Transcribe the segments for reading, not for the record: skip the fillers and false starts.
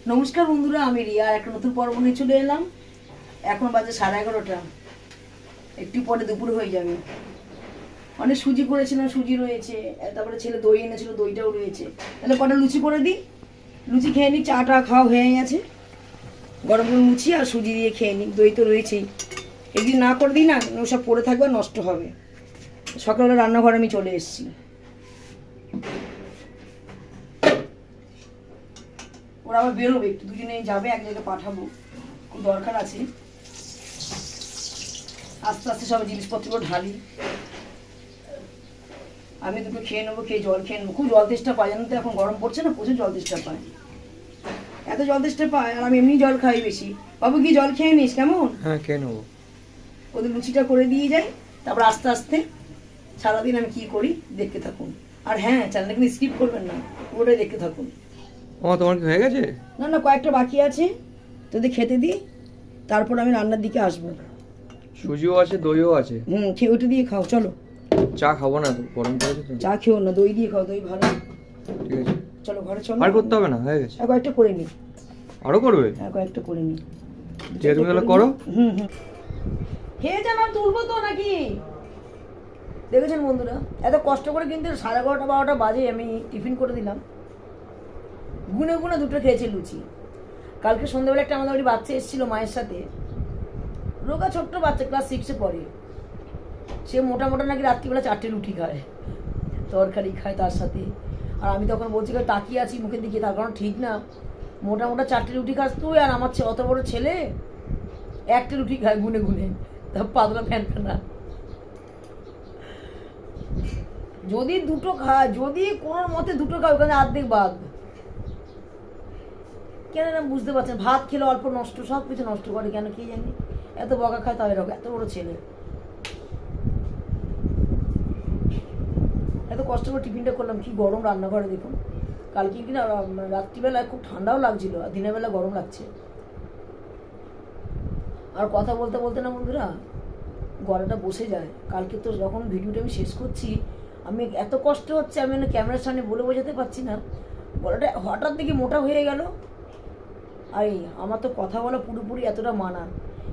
নমস্কার বন্ধুরা, আমি রিয়া একটা নতুন পর্ব নিয়ে চলে এলাম। এখন বাজে 11:30, একটু পরে দুপুর হয়ে যাবে। অনেক সুজি করেছিলাম, সুজি রয়েছে, তারপরে ছেলে দই এনেছিল, দইটাও রয়েছে। তাহলে কটা লুচি করে দিই, লুচি খেয়ে নিই। চাটা খাওয়া হয়ে গেছে, গরম গরম লুচি আর সুজি দিয়ে খেয়ে নিই, দই তো রয়েছেই। একদিন না করে দিই না, ওসব পড়ে থাকবে, নষ্ট হবে। সকালবেলা রান্নাঘরে আমি চলে এসেছি। ওরা আবার বেরোবে, একটু দুজনেই যাবে, এক জায়গায় পাঠাবো, খুব দরকার আছে। আস্তে আস্তে সব জিনিসপত্রগুলো ঢালি। আমি দুটো খেয়ে নেবো, খেয়ে জল খেয়ে নেবো। খুব জল তেষ্টা পায়, জানো তো, এখন গরম পড়ছে না, প্রচুর জল তেষ্টা পায়। এত জল তেষ্টা পায়, আর আমি এমনি জল খাই বেশি। বাবু কি জল খেয়ে নিস? কেমন? হ্যাঁ, খেয়ে নেবো। ওদের লুচিটা করে দিয়ে যাই, তারপর আস্তে আস্তে সারাদিন আমি কি করি দেখতে থাকুন। আর হ্যাঁ, চ্যানেলটা কিন্তু স্কিপ করবেন না, পুরোটাই দেখতে থাকুন। ও, তোমার কি হয়ে গেছে? না না, কয়েকটা বাকি আছে, তোদের খেতে দিই, তারপর আমি রান্নার দিকে আসবো। সুজিও আছে, দইও আছে। খেয়ে ওটা দিয়ে খাও, চলো। চা খাবো না তো, গরম পড়েছে তো। চা খেও না, দই দিয়ে খাও, দই ভালো। ঠিক আছে, চলো ঘরে চলো। আর করতে হবে না, হয়ে গেছে। আর কয়েকটা করে নি। আরো করবে? হ্যাঁ, কয়েকটা করে নি। ঠিক আছে, তুমি তাহলে করো। খেয়ে যান, আমি তুলবো তো নাকি? দেখেছেন বন্ধুরা, এত কষ্ট করে কিন্তু 11:30 12টা বাজে আমি টিফিন করে দিলাম। গুনে গুনে দুটো খেয়েছে লুচি। কালকে সন্ধ্যাবেলা একটা আমাদের বাড়ি বাচ্চা এসেছিল মায়ের সাথে, রোগা ছোট্ট বাচ্চা, ক্লাস 6-এ পড়ে। সে মোটা মোটা নাকি রাত্রিবেলা 4টে রুটি খায়, তরকারি খায় তার সাথে। আর আমি তখন বলছি, তাকিয়ে আছি মুখের দিকে, তার কারণ ঠিক না, মোটা মোটা 4টে রুটি খাস তুই, আর আমার অত বড় ছেলে একটা রুটি খায় গুনে গুনে, তা পাতলা ফ্যানখানা। যদি দুটো খায়, যদি কোনো মতে দুটো খায়, ওখানে অর্ধেক বাদ। কেন না বুঝতে পারছেন, ভাত খেলে অল্প নষ্ট, সব কিছু নষ্ট করে কেন কি জানি, এত বকা খায়, তাও এরকম এত বড় ছেলে। এত কষ্ট করে টিফিনটা করলাম, কি গরম রান্নাঘরে দেখুন। কালকে কিনা রাত্রিবেলায় খুব ঠান্ডাও লাগছিল, আর দিনের বেলা গরম লাগছে। আর কথা বলতে বলতে না বন্ধুরা, গলাটা বসে যায়। কালকে তো যখন ভিডিওটা আমি শেষ করছি, আমি এত কষ্ট হচ্ছে, আমি ক্যামেরার সামনে বলে বোঝাতে পারছি না। গলাটা হঠাৎ দেখি মোটা হয়ে গেল। আর আমার তো কথা বলা পুরোপুরি এতটা মানা,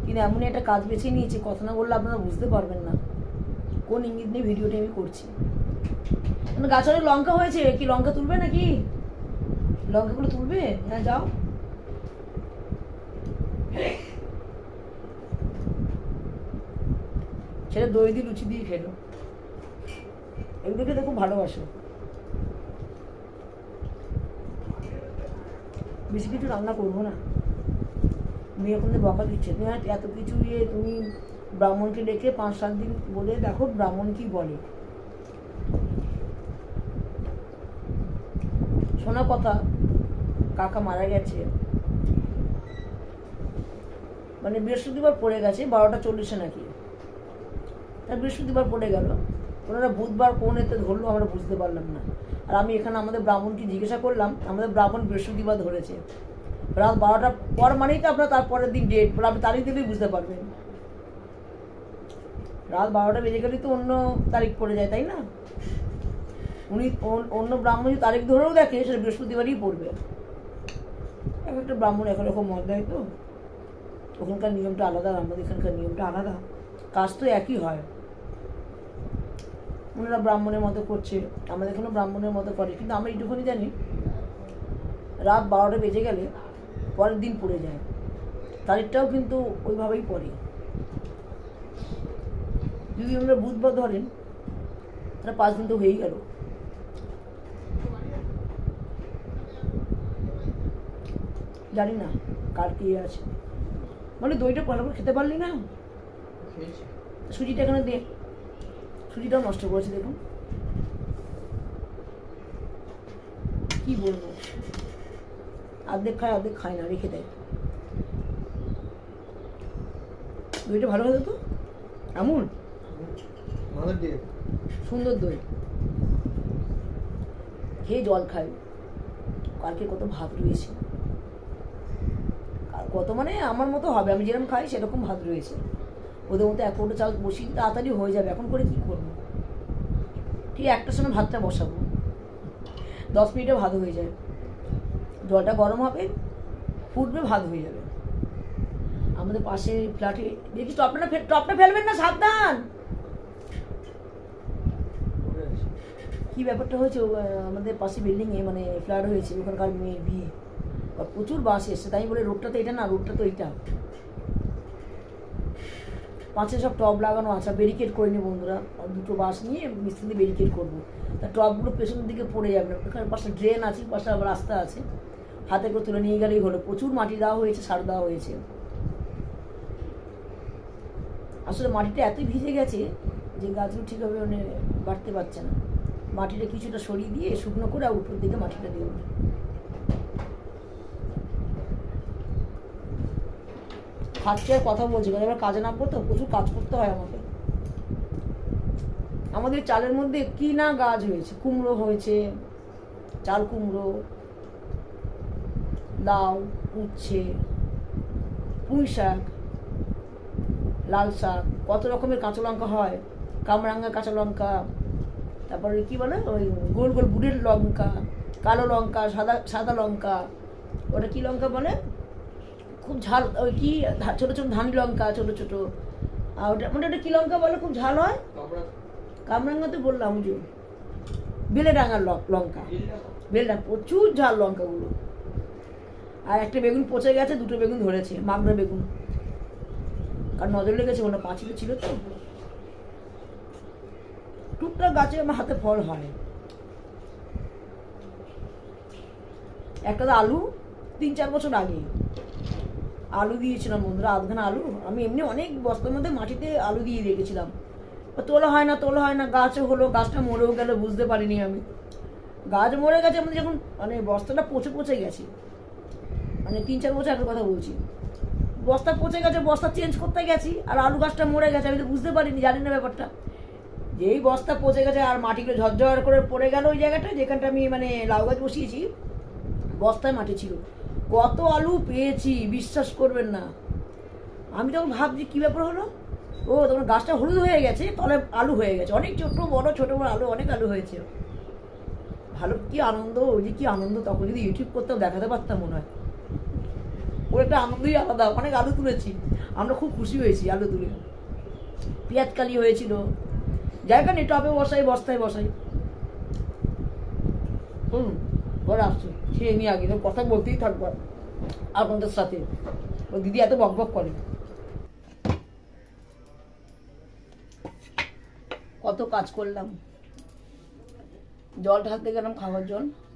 কিন্তু এমনই একটা কাজ বেছে নিয়েছি, কথা না বললে আপনারা বুঝতে পারবেন না কোন ইঙ্গিত নিয়ে ভিডিওটা আমি করছি। গাছে অনেক লঙ্কা হয়েছে, কি লঙ্কা তুলবে নাকি? লঙ্কাগুলো তুলবে? হ্যাঁ, যাও। ছেলে দই দিয়ে লুচি দিয়ে খেলো, এগুলো খেতে খুব ভালোবাসো। বেশি কিছু রান্না করবো না, মেয়ে ওখানে বকা দিচ্ছে, তুমি এত কিছু তুমি ব্রাহ্মণকে ডেকে 5-7 দিন বলে দেখো ব্রাহ্মণ কি বলে। শোনা কথা, কাকা মারা গেছে, মানে বৃহস্পতিবার পড়ে গেছে, 12:40 নাকি, তার বৃহস্পতিবার পড়ে গেল। ওনারা বুধবার কোন এতে ধরলো আমরা বুঝতে পারলাম না। আর আমি এখানে আমাদের ব্রাহ্মণকে জিজ্ঞাসা করলাম, আমাদের ব্রাহ্মণ বৃহস্পতিবার ধরেছে। রাত 12টার পর মানেই তো আপনার তারপরের দিন ডেট, বলে আপনি তারিখ দিলেই বুঝতে পারবেন। রাত 12টা বেজে গেলেই তো অন্য তারিখ পড়ে যায়, তাই না? উনি অন্য ব্রাহ্মণ যদি তারিখ ধরেও দেখে, সেটা বৃহস্পতিবারই পড়বে। এক একটা ব্রাহ্মণ এক রকম মত দেয়, তো ওখানকার নিয়মটা আলাদা, আমাদের এখানকার নিয়মটা আলাদা, কাজ তো একই হয়। ওনারা ব্রাহ্মণের মতো করছে, আমাদের এখানেও ব্রাহ্মণের মতো করে, কিন্তু আমরা এইটুকুনি জানি, রাত 12টা বেজে গেলে পরের দিন পড়ে যায়, তারিখটাও কিন্তু ওইভাবেই পড়ে। যদি আপনারা বুধবার ধরেন, তাহলে 5 দিন তো হয়েই গেল। জানি না কার কি আছে, মানে দইটা ভালো করে খেতে পারলি না, সুজিটা এখানে দে, সুজিটাও নষ্ট করেছে দেখুন, কি বলবো, অর্ধেক খায় অর্ধেক খায় না, রেখে দেয়। দইটা ভালো হতো তো, আমুল সুন্দর দই, খেয়ে জল খায়। কালকে কত ভাত রয়েছে, কত মানে আমার মতো হবে, আমি যেরকম খাই সেরকম ভাত রয়েছে। ওদের মতো 1 কৌটো চাল বসি, তাড়াতাড়ি হয়ে যাবে। এখন করে কি করবো, ঠিক 1টার সময় ভাতটা বসাবো, 10 মিনিটে ভাত হয়ে যায়। জলটা গরম হবে, ফুটবে, ভাত হয়ে যাবে। আমাদের পাশে ফ্ল্যাটে দেখি টপটা ফেলবেন না, সাবধান। কি ব্যাপারটা হয়েছে, আমাদের পাশে বিল্ডিংয়ে মানে ফ্ল্যাট হয়েছে, ওখানকার মেয়ের বিয়ে, আর প্রচুর বাস এসছে। তাই বলে রোডটা তো এটা না, রোডটা তো এইটা। পাশে সব টব লাগানো আছে, ব্যারিকেড করে নি বন্ধুরা। আর দুটো বাস নিয়ে মিস্ত্রি ব্যারিকেড করবো। তা টবগুলো পেছনের দিকে পড়ে যাবে না। ওখানে পাশে ড্রেন আছে, পাশে আবার রাস্তা আছে, হাতে করে তুলে নিয়ে গেলেই হলো। প্রচুর মাটি দেওয়া হয়েছে, সার দেওয়া হয়েছে। আসলে মাটিটা এতই ভিজে গেছে যে গাছগুলো ঠিকভাবে মানে বাড়তে পারছে না। মাটিটা কিছুটা সরিয়ে দিয়ে শুকনো করে উপর দিকে মাটিটা দিয়ে দেবো। খাচ্ছে আর কথা বলছি, কারণ এবার কাজে নামবো তো, প্রচুর কাজ করতে হয় আমাকে। আমাদের চালের মধ্যে কি না গাছ হয়েছে, কুমড়ো হয়েছে, চাল কুমড়ো, লাউ, উচ্ছে, পুঁই শাক, লাল শাক, কত রকমের কাঁচা লঙ্কা হয়, কামরাঙ্গা কাঁচা লঙ্কা, তারপরে কি বলে ওই গোল গোল বুড়ের লঙ্কা, কালো লঙ্কা, সাদা সাদা লঙ্কা, ওটা কি লঙ্কা বলে, খুব ঝাল, ওই কি ছোটো ছোটো ধানি লঙ্কা, ছোটো ছোটো। আর ওটা মানে ওটা কী লঙ্কা বলে, খুব ঝাল হয়? কামরাঙ্গা তো বললাম, যে বেলেডাঙ্গার লঙ্কা, বেলেডাঙ্গা, প্রচুর ঝাল লঙ্কাগুলো। আর একটা বেগুন পচে গেছে, দুটো বেগুন ধরেছে, মাগনা বেগুন, কারণ নজর লেগেছে, ওটা পাঁচিলে ছিল তো। টুকটাক গাছে আমার হাতে ফল হয়। একটা তো আলু 3-4 বছর আগে আলু দিয়েছিলাম বন্ধুরা, আধখানা আলু। আমি এমনি অনেক বস্তার মধ্যে মাটিতে আলু দিয়ে রেখেছিলাম, তোলা হয় না, গাছও হলো, গাছটা মরেও গেল, বুঝতে পারিনি আমি। গাছ মরে গেছে আমাদের যখন মানে বস্তাটা পচে গেছে, মানে 3-4 বছর আগের কথা বলছি। বস্তা পচে গেছে, বস্তা চেঞ্জ করতে গেছি, আর আলু গাছটা মরে গেছে। আমি তো বুঝতে পারিনি, জানি না ব্যাপারটা। যেই বস্তা পচে গেছে আর মাটিগুলো ঝরঝর করে পড়ে গেল ওই জায়গাটা যেখানটা আমি মানে লাউ গাছ বসিয়েছি, বস্তায় মাটি ছিল। কত আলু পেয়েছি বিশ্বাস করবেন না। আমি তখন ভাবছি কী ব্যাপার হলো, ও তখন গাছটা হলুদ হয়ে গেছে, তলে আলু হয়ে গেছে, অনেক ছোটো বড় আলু, অনেক আলু হয়েছে। ভালো, কি আনন্দ, ওই যে কী আনন্দ, তখন যদি ইউটিউব করতাম দেখাতে পারতাম মনে হয়। ওর একটা আনন্দই আলাদা। অনেক আলু তুলেছি আমরা, খুব খুশি হয়েছি আলু তুলে। পেঁয়াজ কালি হয়েছিল, জায়গা নেই, টবে বসাই, বস্তায় বসাই। পরে আসছে, খেয়ে নিয়ে আগে কথা বলতেই থাকবো আপনাদের সাথে। ও দিদি এত বকবক করে, কত কাজ করলাম। জল ঢালতে গেলাম, খাওয়ার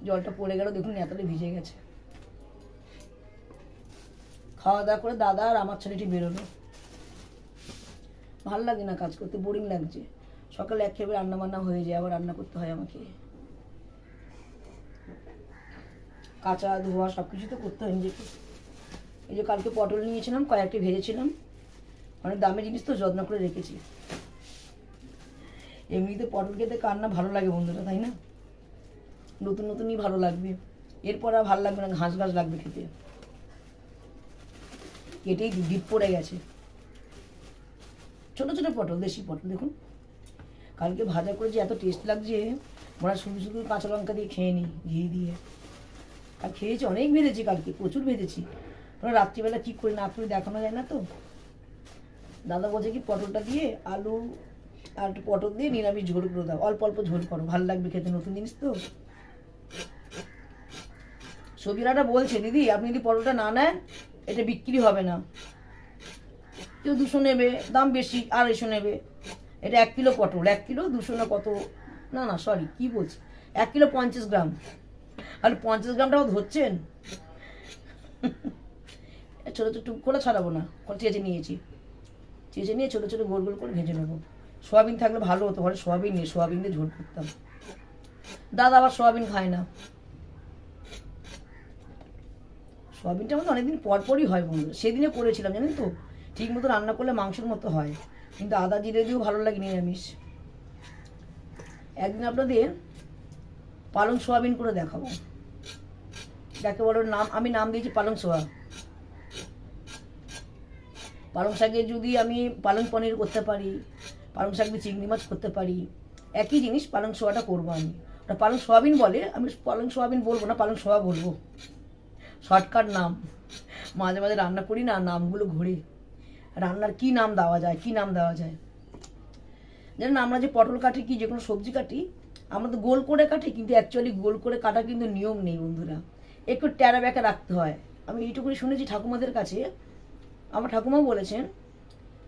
জলটা পড়ে গেল, দেখুন এতটা ভিজে গেছে। খাওয়া দাওয়া করে দাদা আর আমার ছেলেটি বেরোলো। ভাল লাগে না কাজ করতে, বোরিং লাগছে। সকালে একেবারে রান্না বান্না হয়ে যায়, আবার রান্না করতে হয় আমাকে, কাঁচা ধোয়া সব কিছু তো করতে হয় নিজেকে। এই যে কালকে পটল নিয়েছিলাম, কয়েকটি ভেজেছিলাম, অনেক দামি জিনিস তো, যত্ন করে রেখেছি। এমনিতে পটল খেতে কার না ভালো লাগে বন্ধুরা, তাই না? নতুন নতুনই ভালো লাগবে, এরপর আর ভালো লাগবে না, ঘাস ঘাস লাগবে খেতে। কেটেই ডিপ পড়ে গেছে। ছোটো ছোটো পটল, দেশি পটল দেখুন। কালকে ভাজা করে যে এত টেস্ট লাগছে, মনে হয় শুধু শুধু কাঁচা লঙ্কা দিয়ে খেয়ে নিই, ঘি দিয়ে। আর খেয়েছি, অনেক ভেজেছি কালকে, প্রচুর ভেজেছি। ওরা রাত্রিবেলা কী করে না করে দেখানো যায় না তো। দাদা বলছে কি পটলটা দিয়ে আলু আর একটু পটল দিয়ে নিরামিষ ঝোল করে দাও, অল্প অল্প ঝোল করো, ভালো লাগবে খেতে, নতুন জিনিস তো। সবিরাটা বলছে দিদি আপনি যদি পটলটা না নেন এটা বিক্রি হবে না, কেউ 200 নেবে, দাম বেশি, 250 নেবে। এটা 1 কিলো পটল, 1 কিলো 200 না কত, না সরি কি বলছি, 1 কিলো 50 গ্রাম, আর 50 গ্রামটাও ধরছেন। ছোটো ছোটো টুক করে ছাড়াবো না, চেঁচে নিয়েছি, চেঁচে নিয়ে ছোটো ছোটো গোল গোল করে ভেজে নেবো। সোয়াবিন থাকলে ভালো হতো, ঘরে সোয়াবিন নেই, সোয়াবিন দিয়ে ঝোল করতাম। দাদা আবার সোয়াবিন খায় না। সোয়াবিনটা আমাদের অনেকদিন পরই হয় বন্ধু, সেদিনে করেছিলাম জানেন তো, ঠিক মতো রান্না করলে মাংসের মতো হয়, কিন্তু আদা জিরে দিয়েও ভালো লাগে নিরামিষ। একদিন আপনাদের পালং সোয়াবিন করে দেখাবো, যাকে বলো নাম, আমি নাম দিয়েছি পালং সোয়া। পালং শাকের যদি আমি পালং পনির করতে পারি, পালং শাক দিয়ে চিংড়ি মাছ করতে পারি, একই জিনিস পালং সোয়াটা করবো আমি। ওটা পালং সোয়াবিন বলে, আমি পালং সোয়াবিন বলবো না, পালং সোয়া বলবো। শর্টকাট নাম। মাঝে মাঝে রান্না করি না, নামগুলো ঘুরে রান্নার কি নাম দেওয়া যায়, কি নাম দেওয়া যায়। জানেন আমরা যে পটল কাটি কি যে কোনো সবজি কাটি, আমরা তো গোল করে কাটি, কিন্তু অ্যাকচুয়ালি গোল করে কাটা কিন্তু নিয়ম নেই বন্ধুরা, একটু ট্যারা ব্যাকা রাখতে হয়। আমি এইটুকুই শুনেছি ঠাকুমাদের কাছে, আমার ঠাকুমা বলেছেন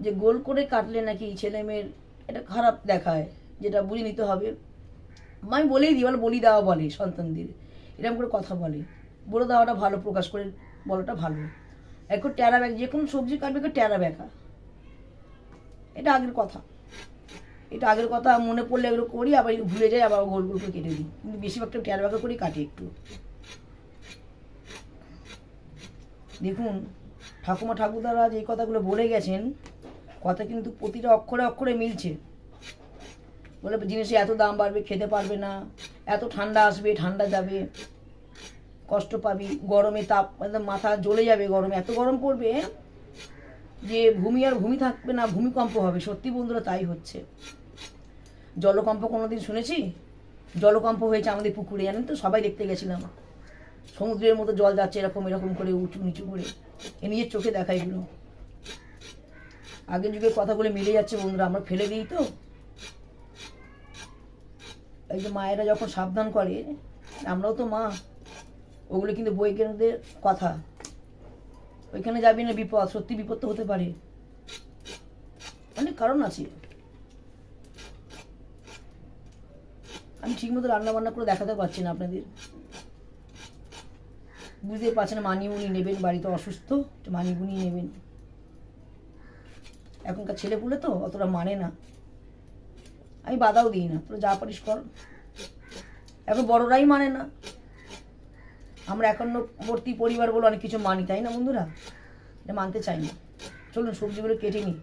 যে গোল করে কাটলে নাকি ছেলে মেয়ের এটা খারাপ দেখায়, যেটা বুঝে নিতে হবে। আমি বলেই দিই, বলি দেওয়া বলে সন্তানদের, এরকম করে কথা বলে দেওয়াটা ভালো, প্রকাশ করে বলাটা ভালো। একটু ট্যারা ব্যাকা, যে কোনো সবজি কাটবে একটু ট্যারা ব্যাকা, এটা আগের কথা, এটা আগের কথা। মনে পড়লে এগুলো করি, আবার ভুলে যাই, আবার গোল গোল করে কেটে দিই, কিন্তু বেশিরভাগটা ট্যারা ব্যাকা করেই কাটি একটু। দেখুন ঠাকুমা ঠাকুরদারা যে কথাগুলো বলে গেছেন, কথা কিন্তু প্রতিটা অক্ষরে অক্ষরে মিলছে। বলে জিনিসে এত দাম বাড়বে, খেতে পারবে না, এত ঠান্ডা আসবে, ঠান্ডা যাবে, কষ্ট পাবি, গরমে তাপ মাথা জ্বলে যাবে, গরমে এত গরম পড়বে যে ভূমি আর ভূমি থাকবে না, ভূমিকম্প হবে। সত্যি বন্ধুরা তাই হচ্ছে। জলকম্প কোনোদিন শুনেছি? জলকম্প হয়েছে আমাদের পুকুরে, জানেন তো, সবাই দেখতে গেছিলাম। সমুদ্রের মতো জল যাচ্ছে এরকম এরকম করে, উঁচু নিচু করে, এ নিজের চোখে দেখা এগুলো। আগের যুগের কথাগুলো মিলে যাচ্ছে বন্ধুরা, আমরা ফেলে দিই তো। এই যে মায়েরা যখন সাবধান করে, আমরাও তো মা, ওগুলো কিন্তু বৈজ্ঞানিকদের কথা। ওইখানে যাবি না, বিপদ, সত্যি বিপদ তো হতে পারে, অনেক কারণ আছে। আমি ঠিক মতো রান্না বান্না করে দেখাতে পারছি না আপনাদের, বুঝতেই পারছেন না। মানিমুনি নেবেন, বাড়িতে অসুস্থ, একটু মানিমুনি নেবেন। এখনকার ছেলেপুলে তো অতটা মানে না, আমি বাধাও দিই না, তোরা যা পারিস কর। এখন বড়রাই মানে না, আমরা একান্নবর্তী পরিবার বলে অনেক কিছু মানি, তাই না বন্ধুরা? এটা মানতে চাই না। চলুন সবজিগুলো কেটে নিই,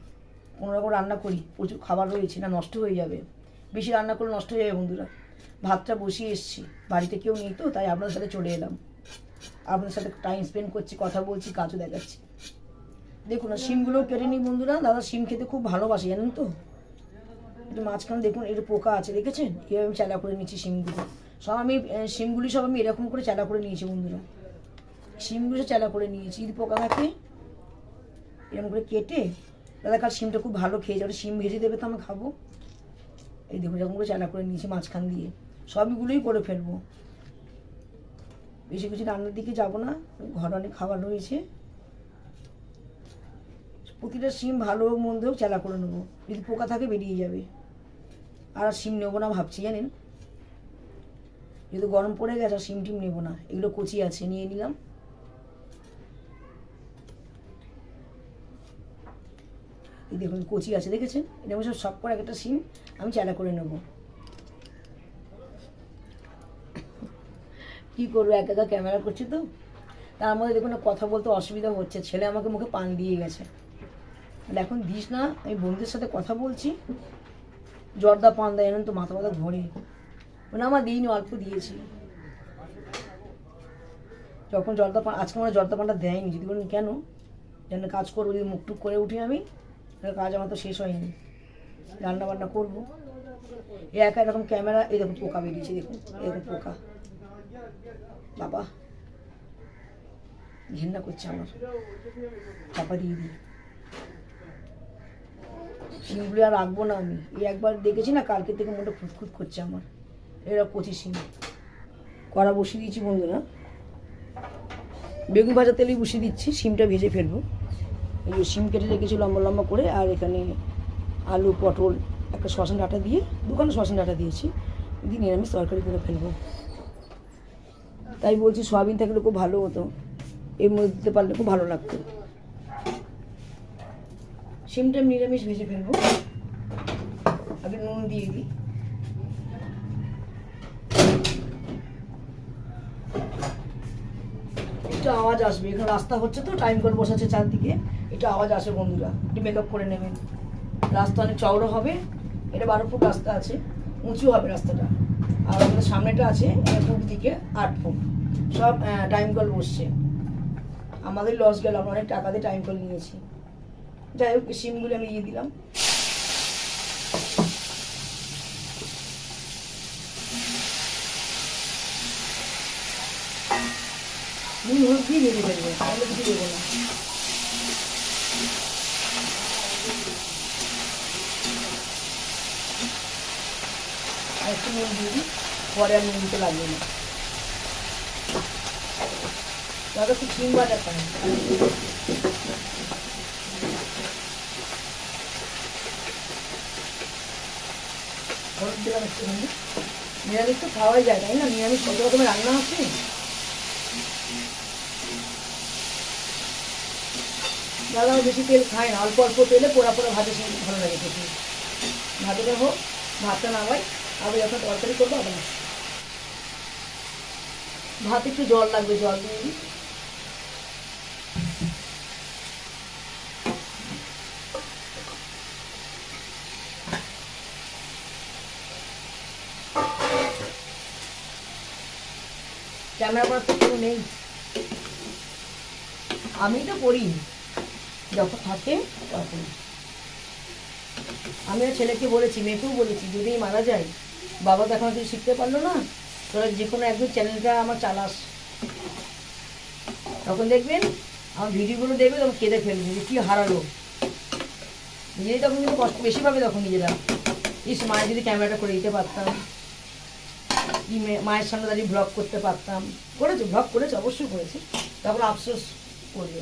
কোনো রকম রান্না করি, প্রচুর খাবার রয়েছে, না নষ্ট হয়ে যাবে। বেশি রান্না করলে নষ্ট হয়ে যাবে বন্ধুরা। ভাতটা বসিয়ে এসছি, বাড়িতে কেউ নেই তো, তাই আপনাদের সাথে চলে এলাম, আপনাদের সাথে টাইম স্পেন্ড করছি, কথা বলছি, কাজও দেখাচ্ছি। দেখুন না শিমগুলোও কেটে নিই বন্ধুরা। দাদা শিম খেতে খুব ভালোবাসে, জানেন তো। একটু মাঝখানে দেখুন একটু পোকা আছে, দেখেছেন? এভাবে আমি চালা করে নিচ্ছি শিমগুলো সব। আমি শিমগুলি সব আমি এরকম করে চালা করে নিয়েছি বন্ধুরা, শিমগুলো চালা করে নিয়েছি। যদি পোকা থাকে এরকম করে কেটে, দাদা কাল শিমটা খুব ভালো খেয়ে যাবে, শিম ভেজে দেবে তো আমি খাবো। এই দেখুন এরকম করে চালা করে নিয়েছি, মাঝখান দিয়ে সবগুলোই করে ফেলবো। বেশি কিছু রান্নার দিকে যাবো না, ঘরে অনেক খাবার রয়েছে। প্রতিটা শিম ভালো হোক মন্দ হোক চালা করে নেবো, যদি পোকা থাকে বেরিয়ে যাবে। আর শিম নেবো না ভাবছি, জানেন, যেহেতু গরম পড়ে গেছে, আর শিম টিম নেবো না। এগুলো কচি আছে, নিয়ে নিলাম। এই দেখুন কচি আছে, দেখেছেন? এটা আমি সব করে একটা শিম আমি চালা করে নেবো। কী করবো, একা একা ক্যামেরা করছি তো, তার মধ্যে দেখুন কথা বলতে অসুবিধা হচ্ছে। ছেলে আমাকে মুখে পান দিয়ে গেছে, এখন দিস না, আমি বন্ধুদের সাথে কথা বলছি। জর্দা পান দেয়, জানেন তো, মাথা মাথা ঘোরে। মানে আমার দিইনি, অল্প দিয়েছি। যখন জর্দা পান, আজকে আমার জর্দা পানটা দেয়নি। যদি বলেন কেন, যেন কাজ করবো, যদি মুখ টুক করে উঠি আমি, তাহলে কাজ আমার তো শেষ হয়নি, রান্না বান্না করবো। এ একা এরকম ক্যামেরা, এই দেখুন পোকা বেরিয়েছে, দেখুন এরকম পোকা, বাবা ঘেন্না করছে আমার, চাপা দিয়ে দিই। শিমগুলি আর রাখবো না আমি, এই একবার দেখেছি না, কালকে থেকে মনটা খুঁতখুত করছে আমার। এরা কচি শিম কড়া বসিয়ে দিয়েছি বন্ধুরা, বেগুন ভাজা তেলেই বসিয়ে দিচ্ছি, শিমটা ভেজে ফেলবো। এই যে শিম কেটে রেখেছি লম্বা লম্বা করে, আর এখানে আলু পটল, একটা সসেন ডাঁটা দিয়ে, দোকানে সসেন ডাঁটা দিয়েছি, দিয়ে নিরামিষ তরকারি করে ফেলবো। তাই বলছি সয়াবিন থাকলে খুব ভালো হতো, এর মধ্যে দিতে পারলে খুব ভালো লাগতো। শিমটা আমি নিরামিষ ভেজে ফেলবো, আগে নুন দিয়ে দিই। একটু আওয়াজ আসবে, এখানে রাস্তা হচ্ছে তো, টাইম কল বসাচ্ছে চারদিকে, একটু আওয়াজ আসে বন্ধুরা, একটু মেকআপ করে নেবেন। রাস্তা অনেক চওড়া হবে, এটা 12 ফুট রাস্তা আছে, উঁচু হবে রাস্তাটা। আর আমাদের সামনেটা আছে পূর্ব দিকে 8 ফুট, সব টাইম কল বসছে। আমাদের লস গেল, আমরা অনেক টাকা দিয়ে টাইম কল নিয়েছি। যাই হোক শিমগুলো আমি দিয়ে দিলাম। নুন হলুদ দিয়ে ভেজে ফেলবো, তাহলে কিছু দেবো না। আর একটু নুন দিয়ে দিই, পরে আর নুন দিতে লাগবে না। তাহলে খুব শিম ভাজা খায়। হলুদ দিলাম একটুখানি। নিরামিষ তো খাওয়াই যায়, তাই না? নিরামিষ কত রকমের রান্না আছে। দাদা বেশি তেল খায় না, অল্প অল্প তেলে পোড়া পোড়া ভাজা সে ভালো লাগে খেতে। ভাজাটা হোক, ভাতটা নামাই, আবার যখন তরকারি করবো আবার ভাত একটু জল লাগবে, জল দিয়ে দিই। ক্যামেরা করার তো কেউ নেই, আমি তো করি যখন থাকে তখন। আমি আর ছেলেকে বলেছি, মেয়েকেও বলেছি, যদি মারা যায়, বাবা তো এখন কিছু শিখতে পারলো না, তোরা যে কোনো একদিন চ্যানেলটা আমার চালাস, তখন দেখবেন আমার ভিডিওগুলো দেখবে, তখন কেঁদে ফেলবে যে কী হারালো। নিজেরাই তখন কিন্তু কষ্ট বেশি পাবে, তখন নিজেরা ইস মায়ের যদি ক্যামেরাটা করে দিতে পারতাম, কি মায়ের সামনে দাঁড়িয়ে ব্লগ করতে পারতাম। করেছে, ব্লগ করেছে, অবশ্যই করেছে, তখন আফসোস করবে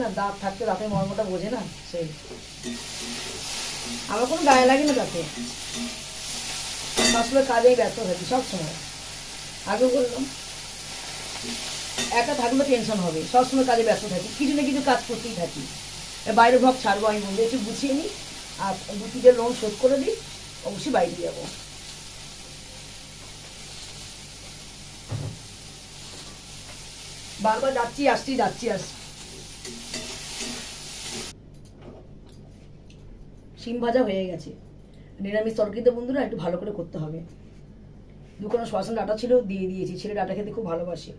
না। দাঁত থাকতে দাঁতের মর্মটা বোঝে না, সেই আমার কোনো গায়ে লাগে না তাতে। সবসময় কাজেই ব্যস্ত থাকি, সবসময়। আগেও বললাম, একা থাকলে টেনশন হবে, সবসময় কাজে ব্যস্ত থাকি, কিছু না কিছু কাজ করতেই থাকি। বাইরে ভ্লগ ছাড়বো, আমি বলবো একটু গুছিয়ে নিই, আর 2-3 লোন শোধ করে দিই, অবশ্যই বাইরে যাবো। বারবার যাচ্ছি আসছি, যাচ্ছি আসছি। শিম ভাজা হয়ে গেছে। নিরামিষ তরকারিতে বন্ধুরা একটু ভালো করে করতে হবে। দুখানা সয়াবিন ডাঁটা ছিল, দিয়ে দিয়েছি, ছেলে ডাঁটা খেতে খুব ভালোবাসে।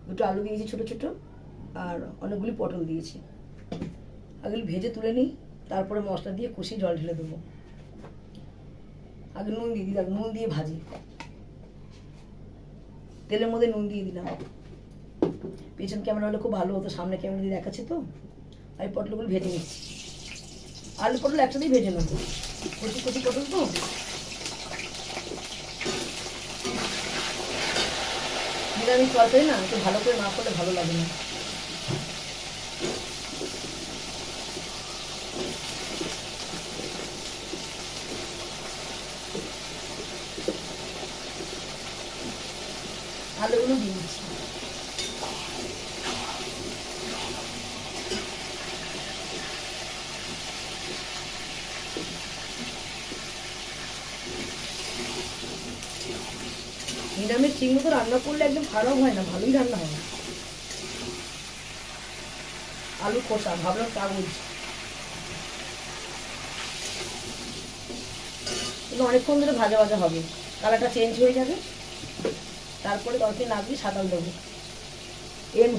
2টো আলু দিয়েছি ছোটো ছোটো, আর অনেকগুলি পটল দিয়েছি। আগে ভেজে তুলে নিই, তারপরে মশলা দিয়ে কষিয়ে জল ঢেলে দেবো। আগে নুন দিয়ে দিই, নুন দিয়ে ভাজি, তেলের মধ্যে নুন দিয়ে দিলাম। পেছন ক্যামেরা হলে খুব ভালো হতো, সামনে ক্যামেরা দিয়ে দেখাচ্ছে তো। আমি পটলগুলো ভেজে নিচ্ছি, আলু পটল একসাথেই ভেজে নেবো, কচি কচি পটল তো। নিরামিষ তরকারি না, একটু ভালো করে না করলে ভালো লাগে না। আলুগুলো দিয়ে দিচ্ছি। নিরামিষ ঠিক মতো রান্না করলে একদম খারাপ হয় না, ভালোই রান্না হয়। আলু কষা, ভাবলাম কাগজ, কিন্তু অনেকক্ষণ ধরে ভাজা ভাজা হবে, কালারটা চেঞ্জ হয়ে যাবে, তারপরে তরকারি নাড়বি, সাঁতাল দেবো।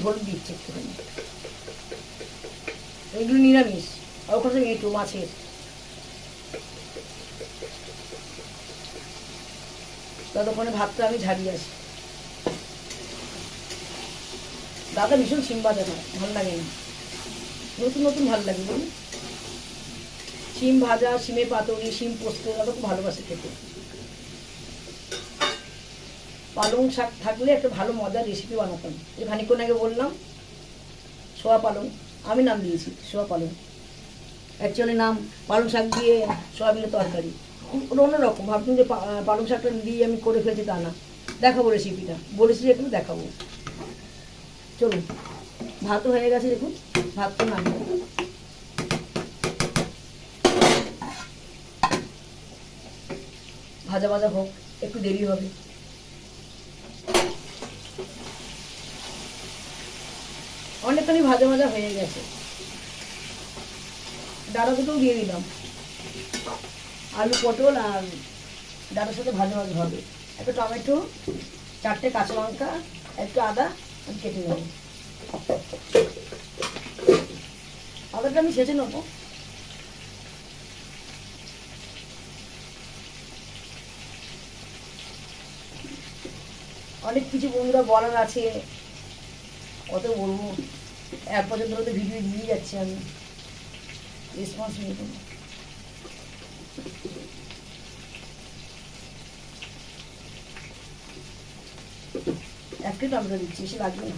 হলুদ দিচ্ছে একটুখানি। এগুলো নিরামিষ, আর ওখানে মেটু মাছের। ততক্ষণে ভাতটা আমি ঝাড়িয়ে আসি। দাদা ভীষণ শিম ভাজা খায়, ভালো লাগে না, নতুন নতুন ভালো লাগে বলুন। শিম ভাজা, শিমের পাতুরি, শিম পোস্ত, দাদা খুব ভালোবাসে খেতে। পালং শাক থাকলে একটা ভালো মজার রেসিপি বানাতাম। এই খানিকক্ষণ আগে বললাম সোয়া পালং, আমি নাম দিয়েছি সোয়া পালং। অ্যাকচুয়ালি নাম পালং শাক দিয়ে সয়াবিনের তরকারি, অন্যরকম। ভাবতাম যে পালং শাকটা দিয়ে আমি করে ফেলছি, তা না। দেখাবো রেসিপিটা, বলেছি একটু দেখাবো। চলুন, ভাতও হয়ে গেছে, দেখুন ভাত তো নামিয়ে ভাজা ভাজা হোক, একটু দেরি হবে। অনেকখানি ভাজা ভাজা হয়ে গেছে, ডাঁটা দুটোও দিয়ে দিলাম। আলু পটল আর ডাঁটার সাথে ভাজা ভাজা হবে। একটা টমেটো, 4টে কাঁচা লঙ্কা, একটু আদা আমি কেটে নেব। আদাটা আমি ছেঁচে নেবো। অনেক কিছু বন্ধুরা বলার আছে, কত বলবো। 1 বছর ধরে তো ভিডিও দিয়ে যাচ্ছি আমি, রেসপন্স নিয়ে কোনো। একটু টমেটো দিচ্ছি, এসে লাগবে না।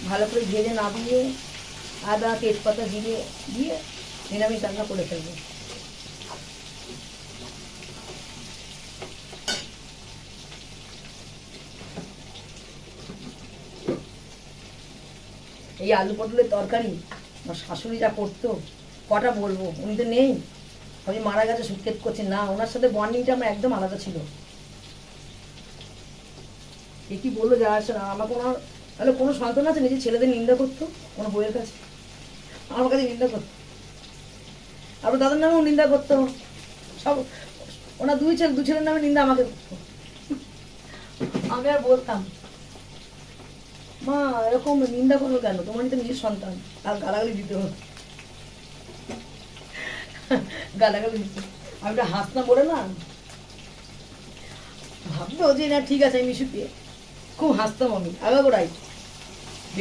ভালো করে ভেজে না দিয়ে আদা তেজপাতা জিরে দিয়ে নিরামিষ রান্না করে ফেলবো। এই আলু পটলের তরকারি আমার শাশুড়ি যা করতো, কটা বলবো, উনি তো নেই, আমি মারা গেছে সুটকেট করছি না, ওনার সাথে বন্ডিংটা আমার একদম আলাদা ছিল। এ কি বললো যা আসে না, আমার কোনো তাহলে কোনো সন্তান আছে নিজের ছেলেদের নিন্দা করতো কোনো বইয়ের কাছে? আমার কাছে নিন্দা করতো, আবার দাদার নামেও নিন্দা করতো, সব ওনার দু ছেলের নামে নিন্দা আমাকে করতো। আমি আর বলতাম, মা এরকম নিন্দা করলো কেন, তোমারই তো নিজের সন্তান। আর গালাগালি দিতে হতো, গালাগালি দিত। আমি তো হাসতাম বলে না, ভাবতো যে না ঠিক আছে আমি মিশুকে খুব হাসতাম আমি আগাগোড়াই।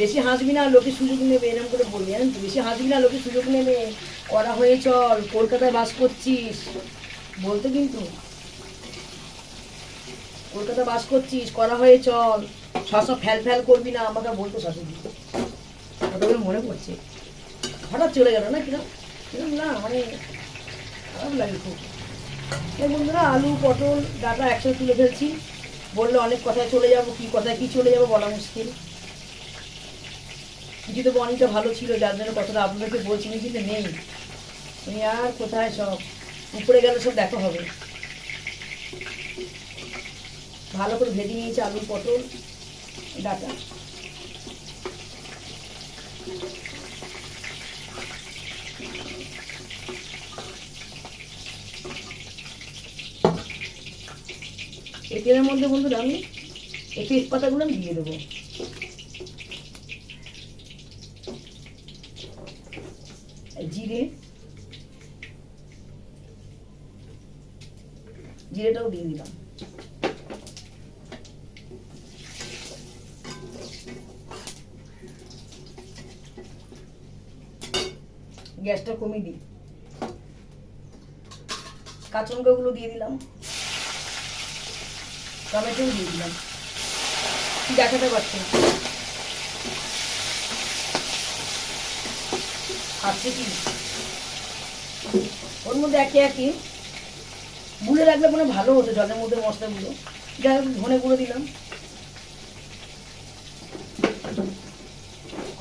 বেশি হাসবি না লোকে সুযোগ নেবে, এরকম করে বলবি, জানেন তো, বেশি হাসবি না লোকে সুযোগ নেবে, করা হয়ে চল, কলকাতায় বাস করছিস বলতো, কিন্তু কলকাতা বাস করছিস করা হয়ে চল, সবসময় ফ্যাল করবি না, আমাকে বলতো শাশুড়ি। কতগুলো মনে পড়ছে, হঠাৎ চলে গেল না, কিরম কিরম না, মানে খারাপ লাগে খুব। এই বন্ধুরা আলু পটল ডাটা একসাথে তুলে ফেলছি, বললে অনেক কথায় চলে যাবো, কি কথায় কি চলে যাবো বলা মুশকিল। কিছু তো বনিটা ভালো ছিল যার জন্য কথাটা আপনাদেরকে বলছি, কিন্তু নেই, উনি আর কোথায়, সব উপরে গেলে সব দেখা হবে। ভালো করে ভেজে নিয়েছি আলু পটল ডাটা। এই তেলের মধ্যে বন্ধুরা আমি এই তেজপাতাগুলো আমি দিয়ে দেবো, জিরে, জিরেটাও দিয়ে দিলাম। গ্যাসটা কমিয়ে দিই, কাঁচা লঙ্কাগুলো দিয়ে দিলাম, টমেটো দিয়ে দিলাম, কি দেখাতে পাচ্ছেন আসছে কি ওর মধ্যে একে একে গুলে রাখলে মনে ভালো হতো, জলের মধ্যে মশলাগুলো। যাই হোক ধনে গুঁড়ো দিলাম,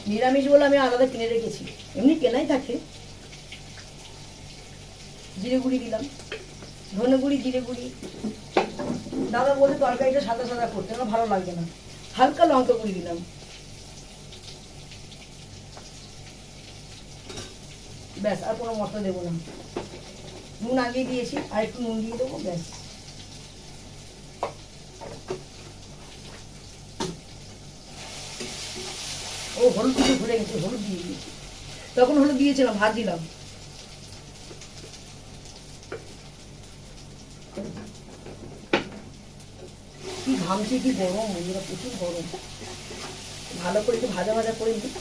নিরামিষ বলে আমি আলাদা কিনে রেখেছি, এমনি কেনাই থাকে। জিরে গুঁড়ি দিলাম, ধনে গুঁড়ি জিরে গুঁড়ি। দাদা বলে তরকারিটা সাদা সাদা করতে আমার ভালো লাগবে না, হালকা লঙ্কা গুঁড়ি দিলাম। ব্যাস, আর কোনো মশলা দেবো না, নুন আগিয়ে দিয়েছি, আর একটু নুন দিয়ে দেবো, ব্যাস। ও হলুদ কিছু ভুলে গেছি, হলুদ দিয়ে দিয়েছি, তখন হলুদ দিয়েছিলাম, ভাত দিলাম। কি ঘামছে, কি গরম, এরা প্রচুর গরম। ভালো করে একটু ভাজা ভাজা করে নিই,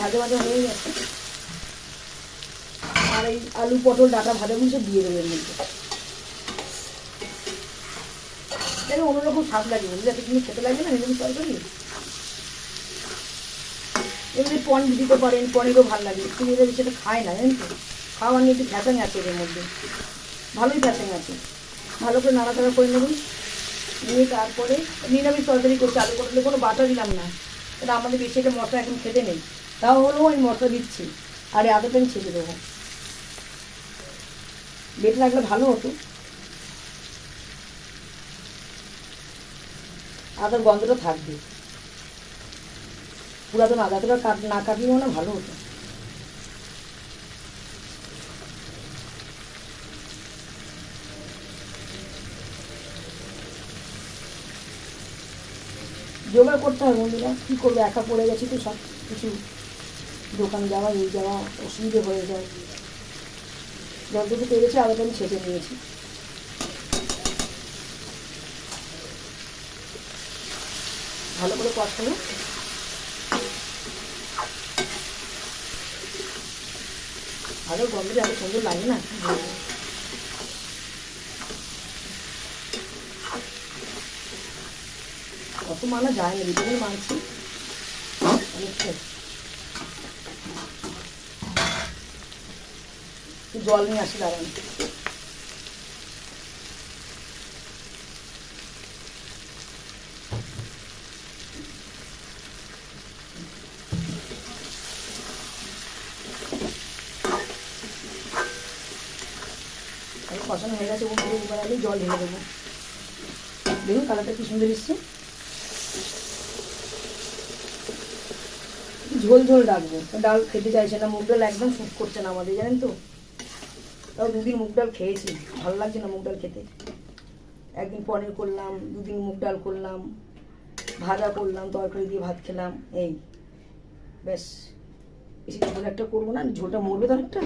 ভাজা ভাজা হয়ে গেছে। আর এই আলু পটল ডাটা ভাজা গুলো দিয়ে দেবো এর মধ্যে, দেখো অন্যরকম স্বাদ লাগে, বুঝলে তুমি খেতে লাগবে না নিরামিষ তরকারি। এমনি পনির দিতে পারেন, পনিরও ভালো লাগে, তুমি এদের সেটা খায় না, জানেন তো, খাওয়া নিয়ে একটু ফ্যাটাং আছে এর মধ্যে, ভালোই ফ্যাটাং আছে। ভালো করে নাড়াচাড়া করে নেবেন, নিয়ে তারপরে নিরামিষ তরকারি করছি, আলু পটলে কোনো বাটা দিলাম না, এটা আমাদের বেশি একটা মশলা এখন খেতে নেই, তাও হলেও আমি মশলা দিচ্ছি। আর এই আদাটা আমি ছেড়ে দেবো, বেটে রাখলে ভালো হতো, আদার গন্ধটা থাকবে, পুরাতন আদাটা না কাটলেও না ভালো হতো। জোগাড় করতে হবে বন্ধুরা, কী করবো, একা পড়ে গেছি তো সব কিছু, দোকান যাওয়া এই যাওয়া অসুবিধে হয়ে যায়। যতটুকু পেরেছি আলাদা আমি ছেঁচে নিয়েছি। ভালো করে কষানো, ভালো গন্ধটা এত সুন্দর লাগে না, কি বলবো। কত মানা যায় না, ভিতরে মানছি অনেকটা। জল নিয়ে আসি দাঁড়ান। কষানো হয়ে গেছে, বন্ধু এবার আমি জল ঢেলে দেবো। দেখুন কালারটা কি সুন্দর এসছে। ঝোল ঝোল রাখবো, ডাল খেতে চাইছে না, মুগ ডাল একদম স্যুট করছে না আমাদের, জানেন তো। তাও দুদিন মুগ ডাল খেয়েছি, ভালো লাগছে না মুগ ডাল খেতে। একদিন পনির করলাম, দুদিন মুগ ডাল করলাম, ভাজা করলাম, তরকারি দিয়ে ভাত খেলাম, এই ব্যাস। বেশি ঝোল একটা করবো না, ঝোলটা মরবে তো অনেকটা।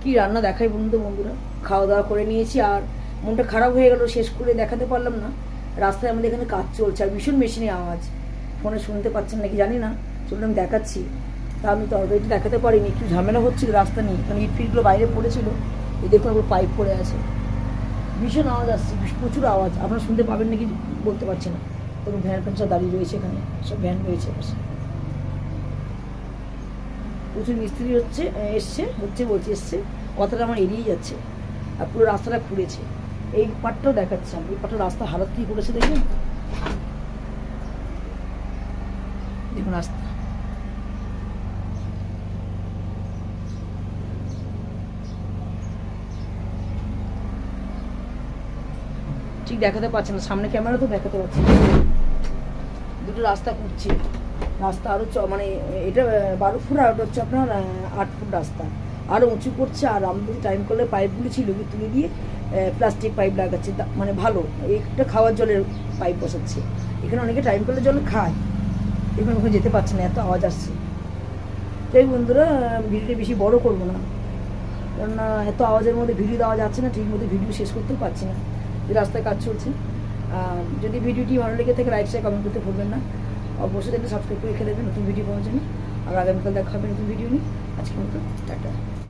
কী রান্না দেখাই বন্ধুরা, খাওয়া দাওয়া করে নিয়েছি আর মনটা খারাপ হয়ে গেল, শেষ করে দেখাতে পারলাম না। রাস্তায় আমাদের এখানে কাজ চলছে আর ভীষণ মেশিনে আওয়াজ, ফোনে শুনতে পাচ্ছেন নাকি জানি না, চলুন আমি দেখাচ্ছি। তা আমি তরকারিটা দেখাতে পারিনি, একটু ঝামেলা হচ্ছিল রাস্তা নিয়ে, কারণ ইট ফিটগুলো বাইরে পড়েছিল। এই দেখুন ওগুলো পাইপ পড়ে আছে, ভীষণ আওয়াজ আসছে, প্রচুর আওয়াজ, আপনারা শুনতে পাবেন নাকি বলতে পারছি না। তখন ভ্যান ফ্যান সব দাঁড়িয়ে রয়েছে, এখানে সব ভ্যান রয়েছে পাশে। প্রচুর মিস্ত্রি এসছে, কথাটা আমার এড়িয়ে যাচ্ছে। আর পুরো রাস্তাটা খুঁড়েছে, এই পাটটাও দেখাচ্ছে আমি, এই পাটটা রাস্তা হারাত কী করেছে দেখুন, দেখুন রাস্তা। ঠিক দেখাতে পারছে না, সামনে ক্যামেরা তো দেখাতে পারছি না। দুটো রাস্তা খুঁজছে, রাস্তা আরও মানে এটা 12 ফুট আর ওটা হচ্ছে আপনার 8 ফুট রাস্তা, আরও উঁচু করছে। আর আমাদের টাইম করলে পাইপগুলি ছিল তুলে দিয়ে প্লাস্টিক পাইপ লাগাচ্ছে, মানে ভালো, একটা খাওয়ার জলের পাইপ বসাচ্ছে। এখানে অনেকে টাইম করলে জল খায়, এখানে ওখানে যেতে পারছে না, এত আওয়াজ আসছে। তাই বন্ধুরা ভিডিওটা বেশি বড় করবো না, কেননা এত আওয়াজের মধ্যে ভিডিও দেওয়া যাচ্ছে না, ঠিক মতো ভিডিও শেষ করতেও পারছি না, যে রাস্তায় কাজ চলছে। যদি ভিডিওটি ভালো লেগে থাকে লাইক শেয়ার কমেন্ট করতে ভুলবেন না, অবশ্যই একটা সাবস্ক্রাইব করে রেখে দেবেন নতুন ভিডিও পাওয়ার জন্য। আর আগামীকাল দেখা হবে নতুন ভিডিও নিয়ে। আজকের মতো টাটা।